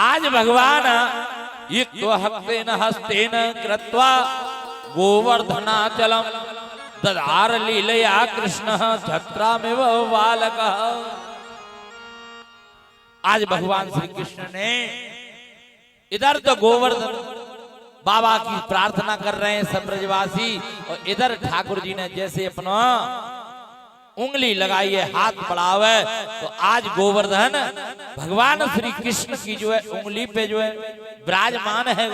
आज भगवान हस्तेन हस्तेन कृत्वा गोवर्धनाचलम ददार लीलया कृष्ण छत्रामिव बालकः। आज भगवान श्री कृष्ण ने इधर तो गोवर्धन बाबा की प्रार्थना कर रहे हैं सब ब्रजवासी, और इधर ठाकुर जी ने जैसे अपना उंगली लगाई है, हाथ बढ़ावे, तो आज गोवर्धन भगवान श्री कृष्ण की जो है उंगली पे जो है विराजमान है।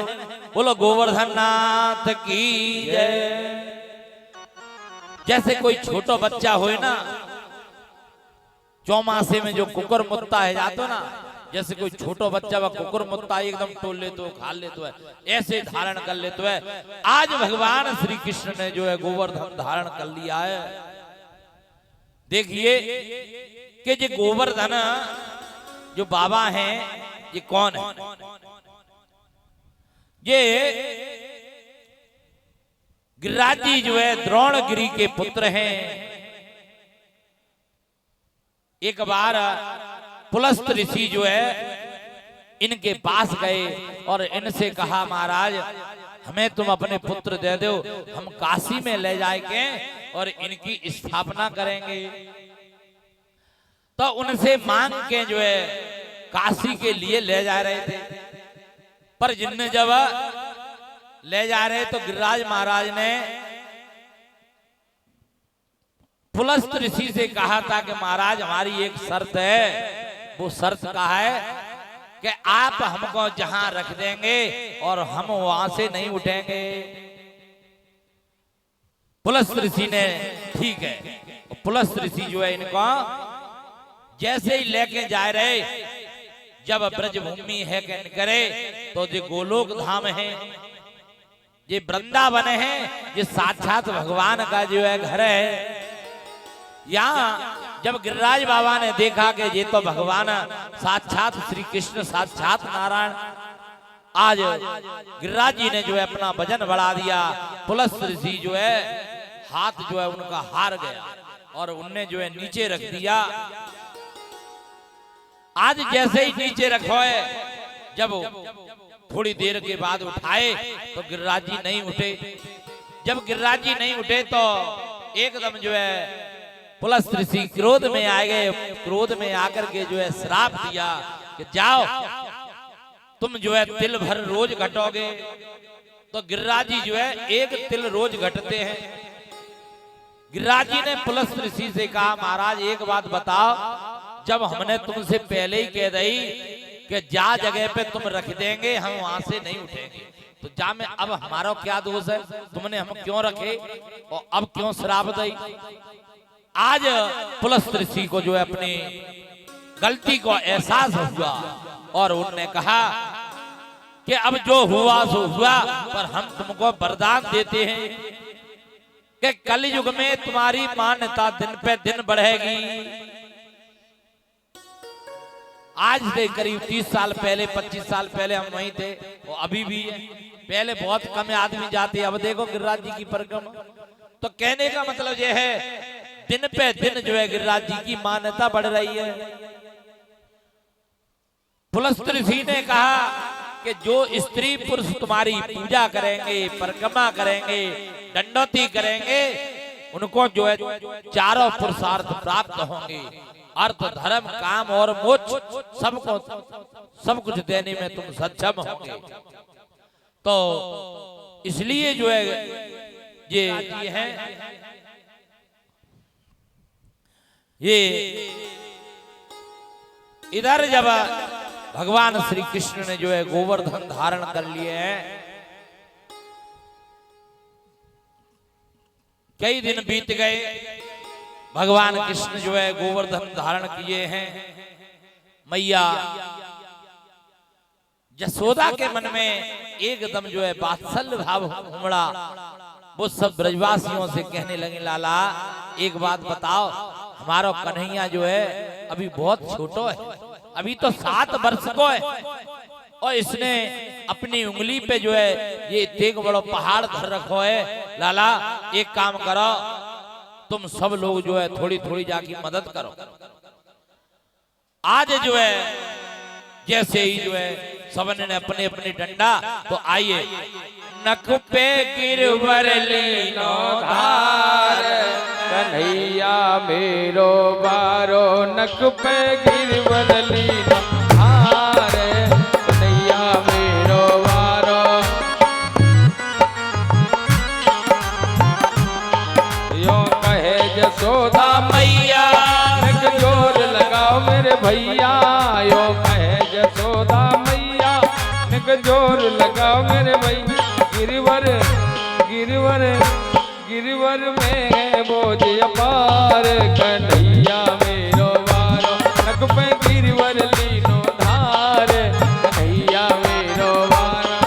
बोलो गोवर्धन नाथ की जय। जैसे कोई छोटा बच्चा होए ना, चौमासे में जो कुकर मुत्ता है जातो ना, जैसे कोई छोटा बच्चा वह कुकुर मुत्ता एकदम तोड़ ले तो खा ले तो है, ऐसे धारण कर ले तो है। आज भगवान श्री कृष्ण ने जो है गोवर्धन धारण कर लिया है। देखिए कि ये गोवर्धन जो बाबा हैं ये कौन है? ये गिरिराज जी जो है द्रोणगिरि के पुत्र हैं। एक बार पुलस्त ऋषि जो है इनके पास गए और इनसे कहा महाराज हमें तुम अपने पुत्र दे दो, हम काशी में ले जाएंगे और इनकी स्थापना करेंगे। तो उनसे मांग के जो है काशी के लिए ले जा रहे थे, पर जिनने जब ले जा रहे तो गिरिराज महाराज ने पुलस्त ऋषि से कहा था कि महाराज हमारी एक शर्त है। वो शर्त कहा है कि आप हमको जहां रख देंगे और हम वहां से नहीं उठेंगे। पुलस्त ऋषि ने ठीक है। पुलस्त ऋषि जो है इनको जैसे ही लेके जा रहे, जब ब्रजभूमि है करे तो ये गोलोक धाम है, ये वृंदावन है, ये साक्षात भगवान का जो है घर है। यहाँ जब गिरिराज बाबा ने देखा कि ये तो भगवान साक्षात श्री कृष्ण साक्षात नारायण, आज गिरिराज जी ने जो है अपना वजन बढ़ा दिया। पुलस्त ऋषि जो है हाथ जो है उनका हार गया और उनने जो है नीचे रख दिया। आज जैसे ही नीचे रखो है, जब थोड़ी देर के बाद उठाए तो गिरिराज जी नहीं उठे। जब गिरिराज जी नहीं उठे तो एकदम जो है पुलस्त ऋषि क्रोध में आ गए। क्रोध में आकर के जो है श्राप दिया कि जाओ तुम जो है तिल भर रोज घटोगे। तो गिरिराज जी जो है एक तिल रोज घटते हैं। गिरिराज जी ने पुलस्त ऋषि से कहा महाराज एक बात बताओ, जब हमने तुमसे पहले ही कह दी कि जा जगह पे तुम रख देंगे हम वहां से नहीं उठेंगे, तो जा में अब हमारा क्या दोष है? तुमने हम क्यों रखे और अब क्यों श्राप दी? आज पुलस्त ऋषि को जो है अपनी गलती को एहसास हुआ और उन्होंने कहा कि अब जो हुआ सो हुआ, पर हम तुमको वरदान देते हैं कि कलयुग में तुम्हारी मान्यता दिन पे दिन बढ़ेगी। आज से करीब 30 साल पहले 25 साल पहले हम वहीं थे, वो अभी भी है। पहले बहुत कम आदमी जाते, अब देखो गिरिराज जी की परिक्रमा। तो कहने का मतलब यह है दिन पे दिन जो है गिरिराज जी की मान्यता बढ़ रही है। पुलस्त ऋषि ने कहा कि जो स्त्री पुरुष तुम्हारी पूजा करेंगे, परिक्रमा करेंगे, दंडोती करेंगे, उनको जो है चारों पुरुषार्थ प्राप्त होंगे। अर्थ धर्म काम और मोक्ष सबको सब कुछ देने में तुम सक्षम होंगे। तो इसलिए जो है ये है ये इधर जब भगवान श्री कृष्ण ने जो है गोवर्धन धारण कर लिए हैं, कई दिन बीत गए, भगवान कृष्ण जो है गोवर्धन धारण किए हैं। मैया यशोदा के मन में एकदम जो है वात्सल्य भाव उमड़ा। वो सब ब्रजवासियों से कहने लगे लाला एक बात बताओ, हमारा कन्हैया जो है अभी बहुत छोटा है, अभी तो 7 वर्ष को है, और इसने अपनी उंगली पे जो है ये एक बड़ा पहाड़ धर रखो है। लाला एक काम करो, तुम सब लोग जो है थोड़ी थोड़ी जाके मदद करो। आज जो है जैसे ही जो है सबने अपने अपने डंडा, तो आइए नख पे गिरवर लीनो धार, कन्हैया मेरो बारो नख पे गिरवर लीनो धार, कन्हैया मेरो बारो। यो कहे जसोदा मैया नख जोर लगाओ मेरे भैया, यो कहे जसोदा मैया नख जोर लगाओ मेरे भैया। गिरवर गिरवर गिरवर में बोझ अपार, कन्हैया मेरो बारो नख पे गिरवर लीनो धार, कन्हैया मेरो बारो।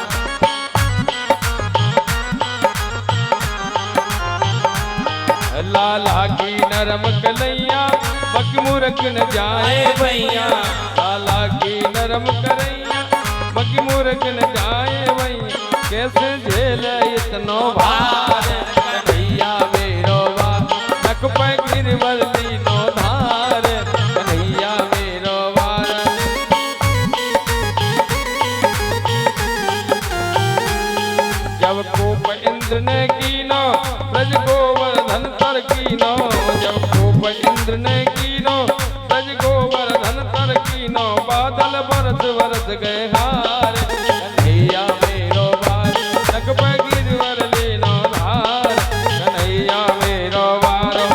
लाला की नरम कलैया बकमुरक न जाए भैया, लाला की नरम कलैया बकमुरक न जाए भैया। कैसे झेल इतनो भार, कन्हैया मेरो बार नख पे गिरवर लीनो धार, कन्हैया मेरो बार। जब कोप इंद्र ने कीनो ब्रज गोवर्धन तर कीनो, जब कोप इंद्र ने कीनो ब्रज गोवर्धन तर कीनो। बादल बरस बरस गए हार, कन्हैया मेरो बार नख पे गिरवर लीनो धार, कन्हैया मेरो बारो।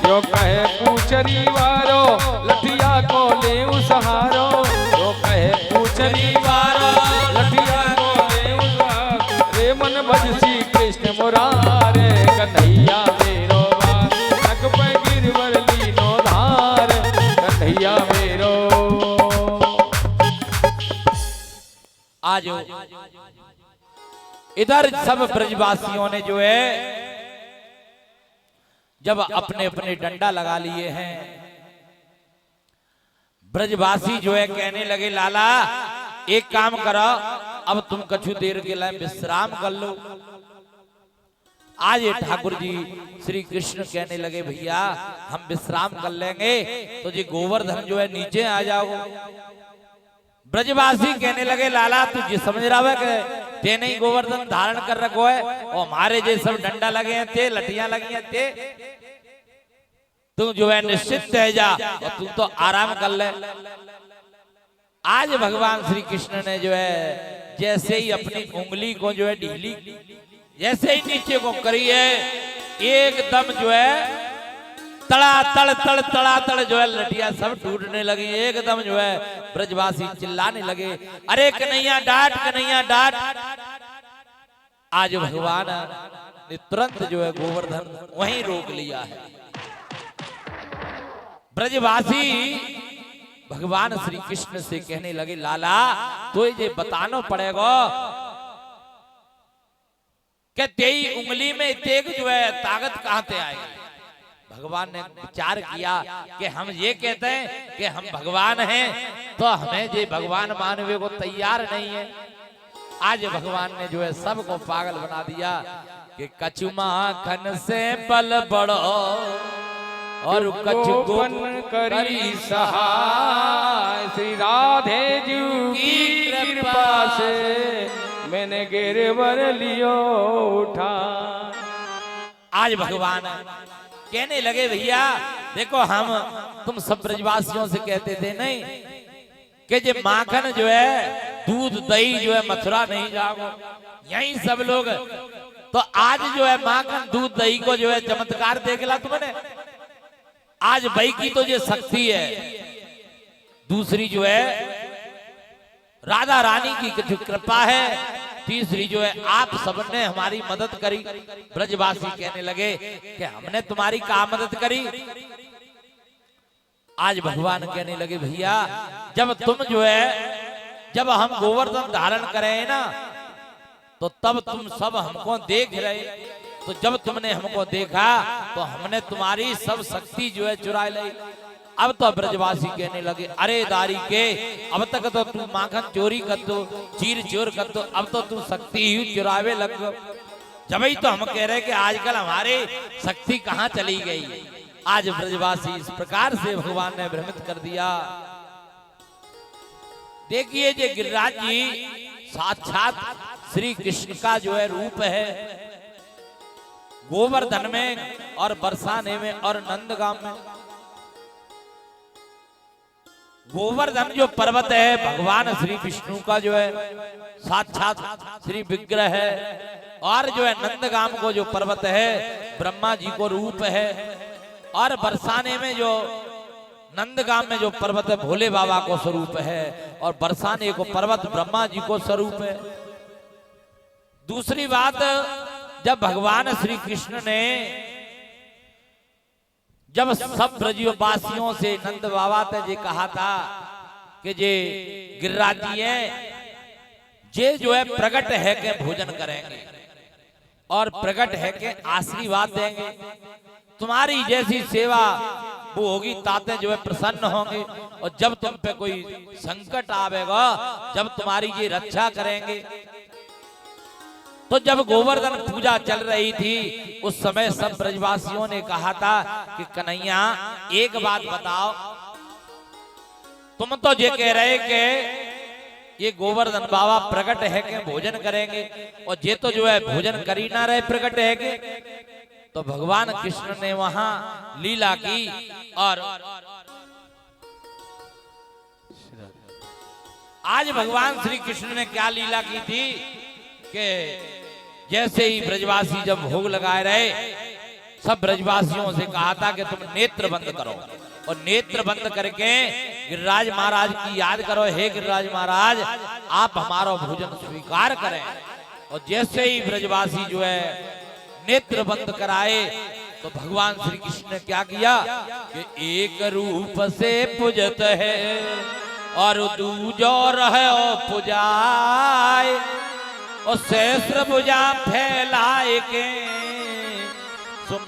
यो कहे पूछरी वारो लठिया को ले सहारो, यो कहे पूछरी वारो लठिया को ले सहारो। रे मन भज श्री कृष्ण मुरारे, कन्हैया मेरो बार नख पे गिरवर लीनो धार, कन्हैया मेरो। आज इधर सब ब्रजवासियों ने जो है जब अपने अपने डंडा लगा लिए हैं, ब्रजवासी जो है कहने लगे लाला एक काम करो, अब तुम कछु देर के लिए विश्राम कर लो। आज ये ठाकुर जी श्री कृष्ण कहने लगे भैया हम विश्राम कर लेंगे, तो जी गोवर्धन जो है नीचे आ जाओ। ब्रजवासी कहने लगे लाला तू जी समझ रहा है ते नहीं गोवर्धन धारण कर रखो है, और हमारे जे सब डंडा लगे हैं थे, लठियां लगी हैं थे, तू जो है निश्चित रह जा और तू तो आराम कर ले। आज भगवान श्री कृष्ण ने जो है जैसे ही अपनी उंगली को जो है ढीली, जैसे ही नीचे को करी है, एकदम जो है तड़ा तड़ जो है लठिया सब टूटने लगी। एकदम जो है ब्रजवासी चिल्लाने लगे अरे कन्हैया डांट, कन्हैया डांट। आज भगवान ने तुरंत जो है गोवर्धन वहीं रोक लिया है। ब्रजवासी भगवान श्री कृष्ण से कहने लगे लाला तो ये बताना पड़ेगा कि तेरी उंगली में तेग जो है ताकत कहां से आएगी। भगवान ने विचार किया कि हम ये कहते हैं कि हम भगवान हैं, तो हमें ये भगवान मानने को तैयार नहीं है। आज भगवान ने जो है सबको पागल बना दिया कि कछु माखन से बल बढ़ो और कछु गोपन करी सहाय। श्री राधे जी की कृपा से मैंने गिरवर लियो उठा। आज भगवान कहने लगे भैया देखो हम तुम सब ब्रजवासियों से कहते थे नहीं कि जे माखन जो है दूध दही जो है मथुरा नहीं जाओ, यही सब लोग। तो आज जो है माखन दूध दही को जो है चमत्कार देख ला तुमने। आज भाई की तो ये शक्ति है, दूसरी जो है राधा रानी की कुछ कृपा है, तीसरी जो है आप सबने हमारी मदद करी। ब्रजवासी कहने लगे कि हमने तुम्हारी क्या मदद करी। आज भगवान कहने लगे भैया जब तुम जो है जब हम गोवर्धन धारण करें ना तो तब तुम सब हमको देख रहे, तो जब तुमने हमको देखा तो हमने तुम्हारी सब शक्ति जो है चुरा ली। अब तो ब्रजवासी कहने लगे अरे दारी के अब तक तो तू माखन चोरी कर दो, चीर चोर कर दो, अब तो तू शक्ति ही चुरावे लग गो। जब ही तो हम कह रहे कि आजकल हमारे शक्ति कहाँ चली गई। आज ब्रजवासी इस प्रकार से भगवान ने भ्रमित कर दिया। देखिए ये गिरिराज जी साक्षात श्री कृष्ण का जो है रूप है। गोवर्धन में और बरसाने में और नंदगाम में। गोवर्धन जो पर्वत है भगवान श्री विष्णु का जो है साक्षात श्री विग्रह है, और जो है नंदगाम को जो पर्वत है ब्रह्मा जी को रूप है, और बरसाने में जो नंदगाम में जो पर्वत है भोले बाबा को स्वरूप है, और बरसाने को पर्वत ब्रह्मा जी को स्वरूप है। दूसरी बात, जब भगवान श्री कृष्ण ने जब सब ब्रजवासियों से नंद बाबा ने जे कहा था कि जे गिरिराज जी हैं, जे जो है प्रकट है के भोजन करेंगे और प्रकट है के आशीर्वाद देंगे, तुम्हारी जैसी सेवा वो होगी ताते जो है प्रसन्न होंगे, और जब तुम पे कोई संकट आवेगा जब तुम्हारी ये रक्षा करेंगे। तो जब गोवर्धन पूजा चल रही थी उस समय सब ब्रजवासियों ने कहा था कि कन्हैया एक बात बताओ, तुम तो ये कह रहे कि ये गोवर्धन बाबा प्रकट है कि भोजन करेंगे, और ये तो जो है भोजन कर ही ना रहे प्रकट है कि। तो भगवान कृष्ण ने वहां लीला की, और आज भगवान श्री कृष्ण ने क्या लीला की थी कि जैसे ही ब्रजवासी जब भोग लगाए रहे, सब ब्रजवासियों से कहा था कि तुम नेत्र बंद करो, और नेत्र बंद करके गिरिराज महाराज की याद करो, हे गिरिराज महाराज आप हमारा भोजन स्वीकार करें। और जैसे ही ब्रजवासी जो है नेत्र बंद कराए तो भगवान श्री कृष्ण ने क्या किया कि एक रूप से पूजत है और दूजो रहे पुजाए, और सहस्र भुजा फैलाए के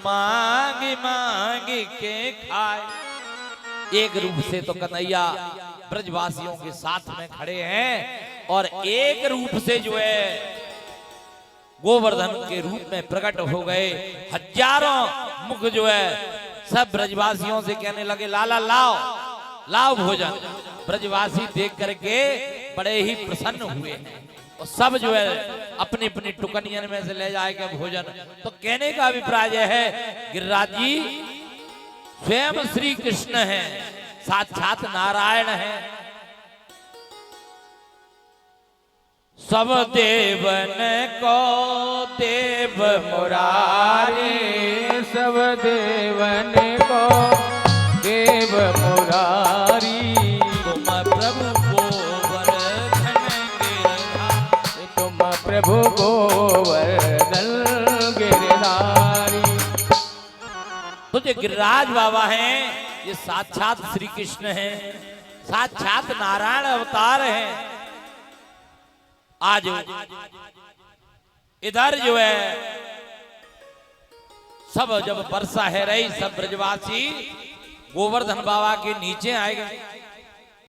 मांगी मांगी के खाए। एक रूप से तो कन्हैया ब्रजवासियों के साथ में खड़े हैं, और एक रूप से जो है गोवर्धन के रूप में प्रकट हो गए। हजारों मुख जो है सब ब्रजवासियों से कहने लगे लाला लाओ लाओ भोजन। ब्रजवासी देख करके बड़े ही प्रसन्न हुए, और सब जो है अपनी अपनी टुकनियन में से ले जाएगा भोजन। तो कहने का अभिप्राय है गिरिराज जी स्वयं श्री कृष्ण हैं, साक्षात नारायण हैं। सब देवन को देव मुरारी, सब देवन को देव मुरारी, तुम प्रभु गोवर्धन गिरधारी, तुम प्रभु गोवर्धन गिरधारी। तो जो गिरिराज बाबा हैं ये साक्षात श्री कृष्ण हैं, साक्षात नारायण अवतार हैं। आज इधर जो है सब जब वर्षा है रही, सब ब्रजवासी गोवर्धन बाबा के नीचे आए गए।